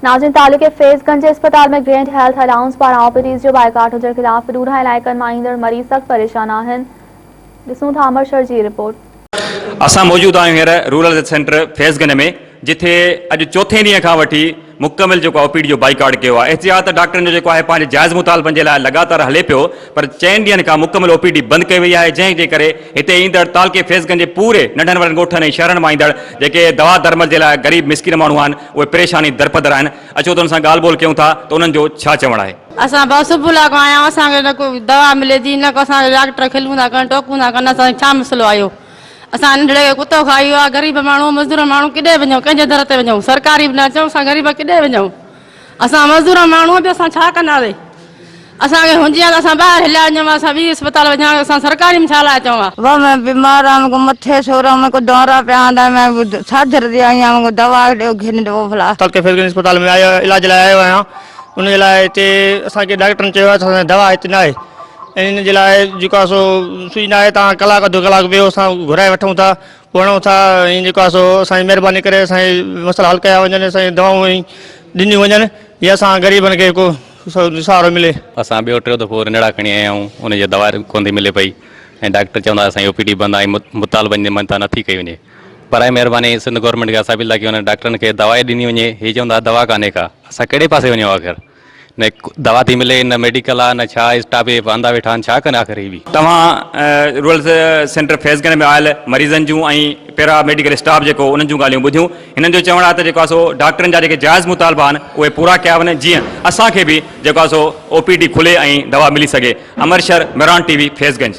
नाज़रीन, तालुके फैज़गंज अस्पताल में ग्रेंट हेल्थ अलाउंस पारां ओपीडीज़ जो बाइकाट हुजण खिलाफ ॾूरां इलाइक़नि मां ईंदड़ मरीज़ सख़्त परेशान आहिनि। ॾिसूं था अमरशर जी रिपोर्ट। असां मौजूद आहियूं हींअर रूरल सेंटर फैज़गंज में, जिथे अॼु चौथे ॾींहं खां वठी मुकमिल जेको ओपीडी जो बाइकाट कयो आहे। एहतियात डॉक्टरनि जो जेको आहे पंहिंजे जाइज़ मुतालबनि जे लाइ लगातार हले पियो, पर 4 ॾींहंनि खां मुकमिल ओपीडी बंदि कई वई आहे, जंहिंजे करे हिते ईंदड़ तालुके फैज़गंज जे पूरे नंढनि वॾनि ॻोठनि ऐं शहरनि मां ईंदड़ जेके दवा दरमल जे लाइ गरीब मिस्किन माण्हू आहिनि, उहे परेशानी दरपदर आहिनि। अचो त हुन सां ॻाल्हि ॿोल कयूं था त उन्हनि जो छा चवणु आहे। असां बस सुबुह लाॻो आया आहियूं, असांखे न को दवा मिले थी, न को असांखे डॉक्टर खिलूं था कनि, टोकूं था कनि। असांखे छा मसइलो आयो? असां नंढड़े कुतो खाई वियो आहे, ग़रीब माण्हू मज़दूर माण्हू किॾे वञूं, कंहिंजे दर ते वञूं? सरकारी बि न अचूं, असां ग़रीब किॾे वञूं? असां मज़दूर माण्हू बि असां छा कंदासीं? असांखे हुजे त असां ॿाहिरि हलिया वञूं, असां ॿी अस्पताल वञा, असां सरकारी में छा लाइ अचूं? वह मैं बीमार हूँ, हमको मथे छोरा, हमको दौरा पे आंदा है, मैं सर्जरी दी आई हूँ, हमको दवा घेने दो भला। तालुके फैज़गंज अस्पताल में आयो इलाज लाइ आयो आहियां। उन जे लाइ हिते असांखे डॉक्टरनि चयो आहे त असांखे दवा हिते न आहे, ऐं इन जे लाइ जेको आहे सो सुई न आहे, तव्हां कलाक अधु कलाक वेहो, असां घुराए वठूं था, पढ़ूं था, ऐं जेको आहे सो असांजी महिरबानी करे असांजे मसइला हल कया वञनि, असांजी दवाऊं ॾिनियूं वञनि, या असां ग़रीबनि खे को सहारो मिले। असां ॿियो टियों दफ़ो निड़ा खणी आया आहियूं, उनजी दवा कोन थी मिले पई, ऐं डॉक्टर चवंदा असांजी ओपीडी बंदि आहे, मुतालबनि जे मथां नथी कई वञे। पर महिरबानी सिंध गवर्नमेंट खे असां अपील की हुन डॉक्टरनि खे दवा ॾिनी वञे। हे चवंदा दवा कान्हे का, असां कहिड़े पासे वञूं? आख़िर न दवा थी मिले, न मेडिकल आहे, न छा स्टाफ वांदा वेठा आहिनि, छा कनि आख़िर? ही बि तव्हां रूरल सेंटर फैज़गंज में आयल मरीज़नि जूं ऐं पैरा मेडिकल स्टाफ जेको उन्हनि जूं ॻाल्हियूं ॿुधियूं। हिननि जो चवणु आहे त जेको आहे सो डॉक्टरनि जा जेके जाइज़ मुतालबा आहिनि उहे पूरा कया वञनि, जीअं असांखे बि जेको आहे सो ओपीडी खुले ऐं दवा मिली सघे। अमरशर, मेरान टीवी, फैज़गंज।